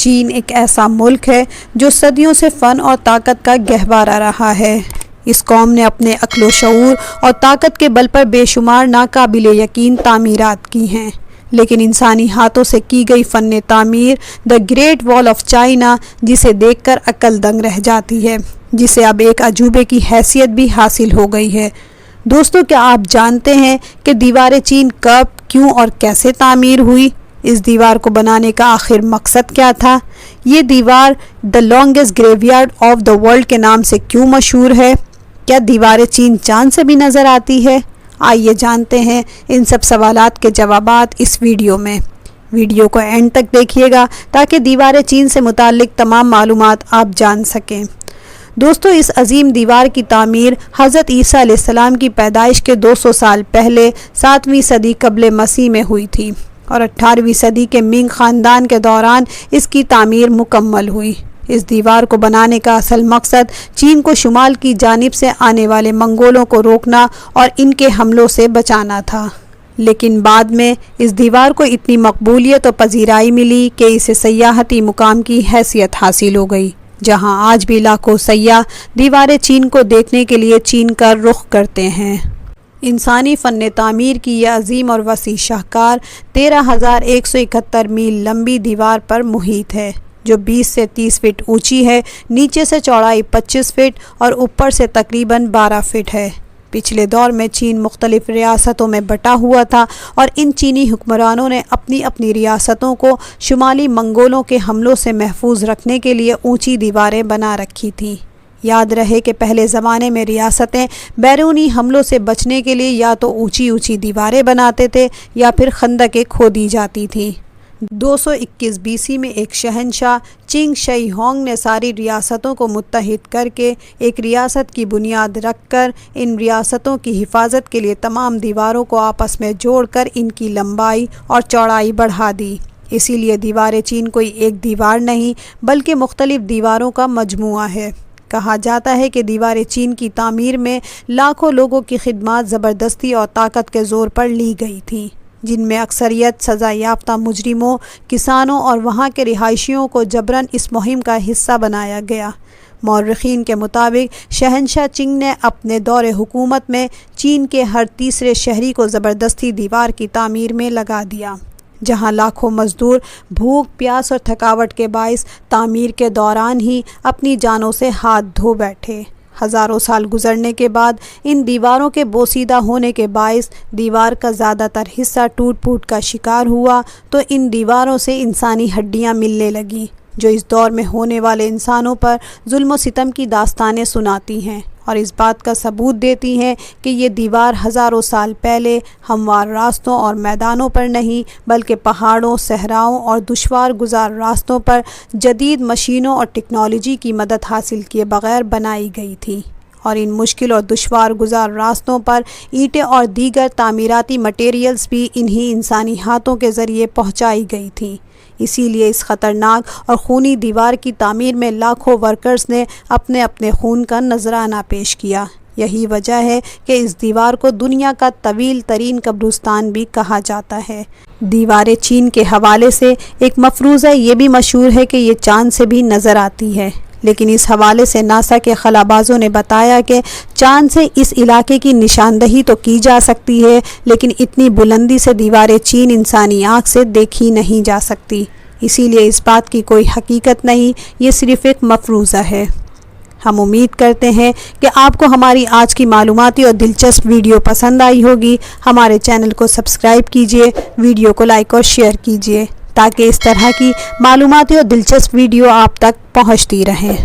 چین ایک ایسا ملک ہے جو صدیوں سے فن اور طاقت کا گہوارہ رہا ہے۔ اس قوم نے اپنے عقل و شعور اور طاقت کے بل پر بے شمار ناقابل یقین تعمیرات کی ہیں، لیکن انسانی ہاتھوں سے کی گئی فن تعمیر دی گریٹ وال آف چائنا، جسے دیکھ کر عقل دنگ رہ جاتی ہے، جسے اب ایک عجوبے کی حیثیت بھی حاصل ہو گئی ہے۔ دوستو، کیا آپ جانتے ہیں کہ دیوار چین کب، کیوں اور کیسے تعمیر ہوئی؟ اس دیوار کو بنانے کا آخر مقصد کیا تھا؟ یہ دیوار the longest graveyard of the world کے نام سے کیوں مشہور ہے؟ کیا دیوار چین چاند سے بھی نظر آتی ہے؟ آئیے جانتے ہیں ان سب سوالات کے جوابات اس ویڈیو میں۔ ویڈیو کو اینڈ تک دیکھیے گا تاکہ دیوار چین سے متعلق تمام معلومات آپ جان سکیں۔ دوستو، اس عظیم دیوار کی تعمیر حضرت عیسیٰ علیہ السلام کی پیدائش کے 200 سال پہلے 7ویں صدی قبل مسیح میں ہوئی تھی، اور 18ویں صدی کے منگ خاندان کے دوران اس کی تعمیر مکمل ہوئی۔ اس دیوار کو بنانے کا اصل مقصد چین کو شمال کی جانب سے آنے والے منگولوں کو روکنا اور ان کے حملوں سے بچانا تھا، لیکن بعد میں اس دیوار کو اتنی مقبولیت و پذیرائی ملی کہ اسے سیاحتی مقام کی حیثیت حاصل ہو گئی، جہاں آج بھی لاکھوں سیاح دیوار چین کو دیکھنے کے لیے چین کا رخ کرتے ہیں۔ انسانی فن تعمیر کی یہ عظیم اور وسیع شاہکار 13,171 میل لمبی دیوار پر محیط ہے، جو 20 سے 30 فٹ اونچی ہے، نیچے سے چوڑائی 25 فٹ اور اوپر سے تقریباً 12 فٹ ہے۔ پچھلے دور میں چین مختلف ریاستوں میں بٹا ہوا تھا، اور ان چینی حکمرانوں نے اپنی اپنی ریاستوں کو شمالی منگولوں کے حملوں سے محفوظ رکھنے کے لیے اونچی دیواریں بنا رکھی تھیں۔ یاد رہے کہ پہلے زمانے میں ریاستیں بیرونی حملوں سے بچنے کے لیے یا تو اونچی اونچی دیواریں بناتے تھے یا پھر خندقیں کھودی جاتی تھیں۔ 221 BC میں ایک شہنشاہ چنگ شی ہونگ نے ساری ریاستوں کو متحد کر کے ایک ریاست کی بنیاد رکھ کر ان ریاستوں کی حفاظت کے لیے تمام دیواروں کو آپس میں جوڑ کر ان کی لمبائی اور چوڑائی بڑھا دی۔ اسی لیے دیوار چین کوئی ایک دیوار نہیں بلکہ مختلف دیواروں کا مجموعہ ہے۔ کہا جاتا ہے کہ دیوار چین کی تعمیر میں لاکھوں لوگوں کی خدمات زبردستی اور طاقت کے زور پر لی گئی تھیں، جن میں اکثریت سزا یافتہ مجرموں، کسانوں اور وہاں کے رہائشیوں کو جبراً اس مہم کا حصہ بنایا گیا۔ مورخین کے مطابق شہنشاہ چنگ نے اپنے دور حکومت میں چین کے ہر تیسرے شہری کو زبردستی دیوار کی تعمیر میں لگا دیا، جہاں لاکھوں مزدور بھوک، پیاس اور تھکاوٹ کے باعث تعمیر کے دوران ہی اپنی جانوں سے ہاتھ دھو بیٹھے۔ ہزاروں سال گزرنے کے بعد ان دیواروں کے بوسیدہ ہونے کے باعث دیوار کا زیادہ تر حصہ ٹوٹ پھوٹ کا شکار ہوا، تو ان دیواروں سے انسانی ہڈیاں ملنے لگیں، جو اس دور میں ہونے والے انسانوں پر ظلم و ستم کی داستانیں سناتی ہیں، اور اس بات کا ثبوت دیتی ہیں کہ یہ دیوار ہزاروں سال پہلے ہموار راستوں اور میدانوں پر نہیں بلکہ پہاڑوں، صحراؤں اور دشوار گزار راستوں پر جدید مشینوں اور ٹیکنالوجی کی مدد حاصل کیے بغیر بنائی گئی تھی، اور ان مشکل اور دشوار گزار راستوں پر اینٹیں اور دیگر تعمیراتی مٹیریلز بھی انہی انسانی ہاتھوں کے ذریعے پہنچائی گئی تھیں۔ اسی لیے اس خطرناک اور خونی دیوار کی تعمیر میں لاکھوں ورکرز نے اپنے اپنے خون کا نذرانہ پیش کیا۔ یہی وجہ ہے کہ اس دیوار کو دنیا کا طویل ترین قبرستان بھی کہا جاتا ہے۔ دیوار چین کے حوالے سے ایک مفروضہ یہ بھی مشہور ہے کہ یہ چاند سے بھی نظر آتی ہے، لیکن اس حوالے سے ناسا کے خلابازوں نے بتایا کہ چاند سے اس علاقے کی نشاندہی تو کی جا سکتی ہے، لیکن اتنی بلندی سے دیوار چین انسانی آنکھ سے دیکھی نہیں جا سکتی۔ اسی لیے اس بات کی کوئی حقیقت نہیں، یہ صرف ایک مفروضہ ہے۔ ہم امید کرتے ہیں کہ آپ کو ہماری آج کی معلوماتی اور دلچسپ ویڈیو پسند آئی ہوگی۔ ہمارے چینل کو سبسکرائب کیجیے، ویڈیو کو لائک اور شیئر کیجیے، تاکہ اس طرح کی معلوماتی اور دلچسپ ویڈیو آپ تک پہنچتی رہیں۔